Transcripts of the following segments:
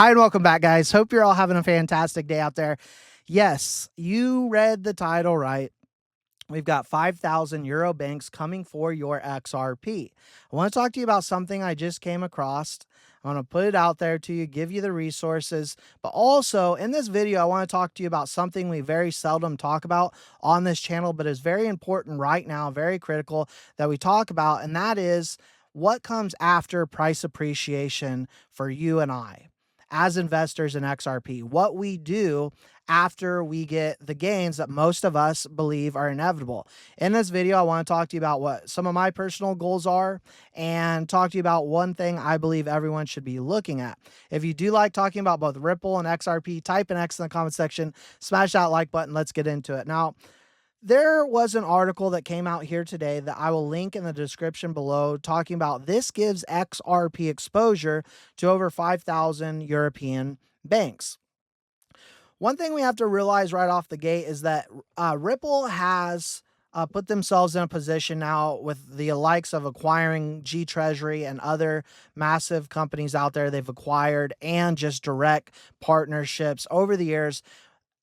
Hi and welcome back, guys. Hope you're all having a fantastic day out there. Yes, you read the title right. We've got 5,000 euro banks coming for your XRP. I want to talk to you about something I just came across. I want to put it out there to you, give you the resources, but also in this video, I want to talk to you about something we very seldom talk about on this channel, but is very important right now, very critical that we talk about, and that is what comes after price appreciation for you and I as investors in XRP, what we do after we get the gains that most of us believe are inevitable. In this video, I want to talk to you about what some of my personal goals are and talk to you about one thing I believe everyone should be looking at. If you do like talking about both Ripple and XRP, type an X in the comment section, smash that like button, let's get into it. Now, there was an article that came out here today that I will link in the description below talking about this gives XRP exposure to over 5,000 European banks. One thing we have to realize right off the gate is that Ripple has put themselves in a position now with the likes of acquiring G Treasury and other massive companies out there they've acquired and just direct partnerships over the years.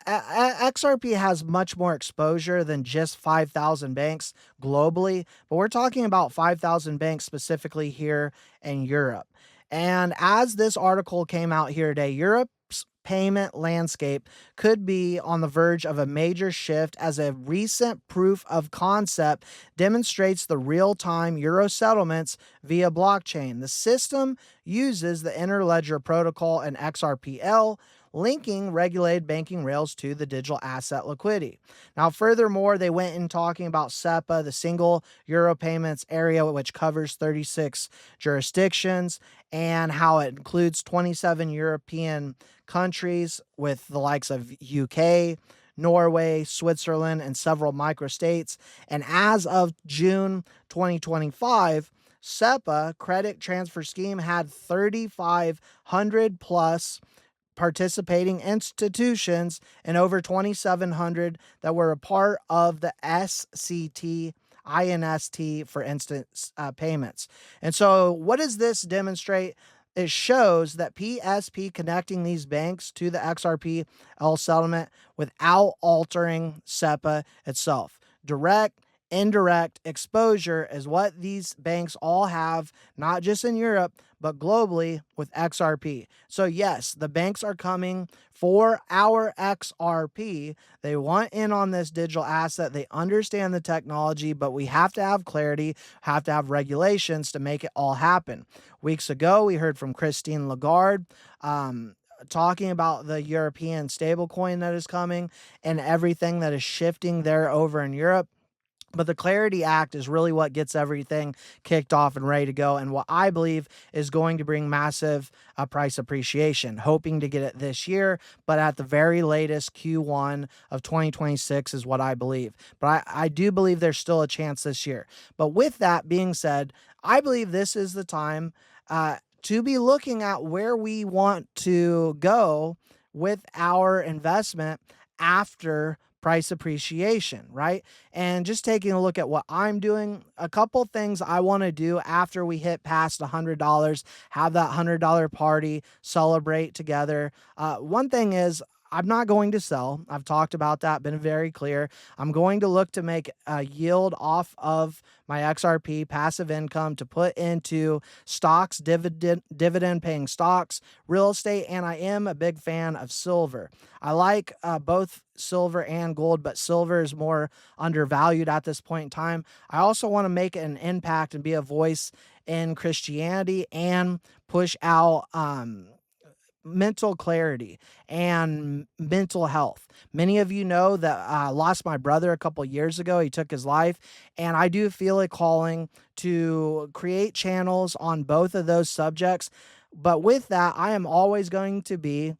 XRP has much more exposure than just 5,000 banks globally, but we're talking about 5,000 banks specifically here in Europe. And as this article came out here today, Europe's payment landscape could be on the verge of a major shift as a recent proof of concept demonstrates the real-time euro settlements via blockchain. The system uses the Interledger Protocol and XRPL, linking regulated banking rails to the digital asset liquidity. Now, furthermore, they went in talking about SEPA, the single euro payments area, which covers 36 jurisdictions, and how it includes 27 European countries with the likes of UK, Norway, Switzerland, and several microstates. And as of June 2025, SEPA credit transfer scheme had 3,500 plus participating institutions and over 2,700 that were a part of the SCT INST for instant payments. And so what does this demonstrate? It shows that PSP connecting these banks to the XRPL settlement without altering SEPA itself. Direct, indirect exposure is what these banks all have, not just in Europe, but globally with XRP. So yes, the banks are coming for our XRP. They want in on this digital asset. They understand the technology, but we have to have clarity, have to have regulations to make it all happen. Weeks ago, we heard from Christine Lagarde, talking about the European stablecoin that is coming and everything that is shifting there over in Europe. But the Clarity Act is really what gets everything kicked off and ready to go, and what I believe is going to bring massive price appreciation. Hoping to get it this year, but at the very latest, Q1 of 2026 is what I believe. But I do believe there's still a chance this year. But with that being said, I believe this is the time to be looking at where we want to go with our investment after price appreciation, right? And just taking a look at what I'm doing, a couple things I want to do after we hit past $100, have that $100 party, celebrate together. One thing is, I'm not going to sell. I've talked about that, been very clear. I'm going to look to make a yield off of my XRP passive income to put into stocks, dividend paying stocks, real estate, and I am a big fan of silver. I like both silver and gold, but silver is more undervalued at this point in time. I also want to make an impact and be a voice in Christianity and push out mental clarity and mental health. Many of you know that I lost my brother a couple years ago. He took his life, and I do feel a calling to create channels on both of those subjects. But with that, I am always going to be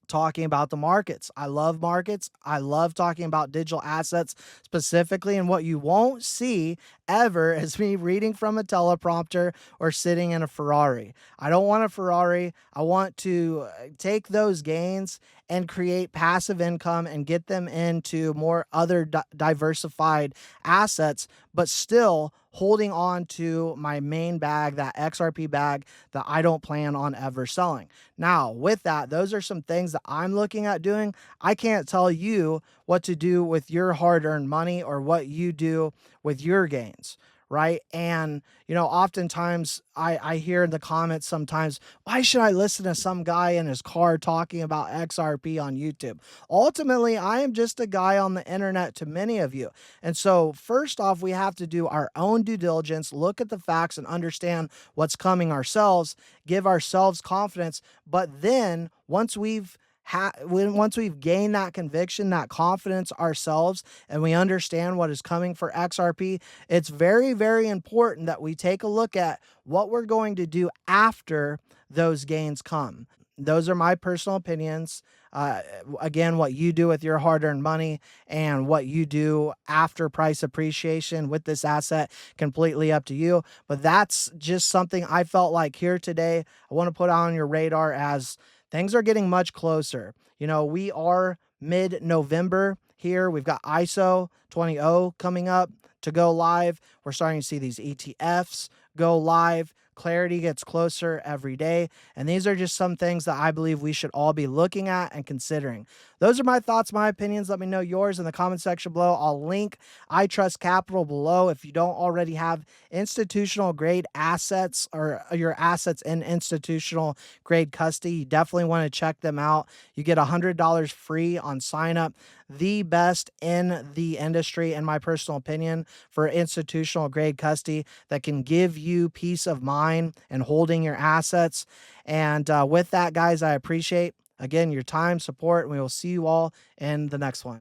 talking about the markets. I love markets. I love talking about digital assets specifically. And what you won't see ever is me reading from a teleprompter or sitting in a Ferrari. I don't want a Ferrari. I want to take those gains and create passive income and get them into more other diversified assets, but still holding on to my main bag, that XRP bag that I don't plan on ever selling. Now, with that, those are some things that I'm looking at doing. I can't tell you what to do with your hard earned money or what you do with your gains. Right. And, oftentimes I hear in the comments sometimes, why should I listen to some guy in his car talking about XRP on YouTube? Ultimately, I am just a guy on the internet to many of you. And so, first off, we have to do our own due diligence, look at the facts, and understand what's coming ourselves, give ourselves confidence. But then, once we've gained that conviction, that confidence ourselves, and we understand what is coming for XRP, it's very, very important that we take a look at what we're going to do after those gains come. Those are my personal opinions. Uh, Again, what you do with your hard earned money and what you do after price appreciation with this asset, completely up to you. But that's just something I felt like here today. I want to put on your radar as things are getting much closer. We are mid November here. We've got ISO 20 coming up to go live. We're starting to see these ETFs go live. Clarity gets closer every day. And these are just some things that I believe we should all be looking at and considering. Those are my thoughts, my opinions. Let me know yours in the comment section below. I'll link I Trust Capital below. If you don't already have institutional grade assets or your assets in institutional grade custody, you definitely want to check them out. You get $100 free on sign up. The best in the industry, in my personal opinion, for institutional grade custody that can give you peace of mind and holding your assets. And with that, guys, I appreciate, again, your time, support, and we will see you all in the next one.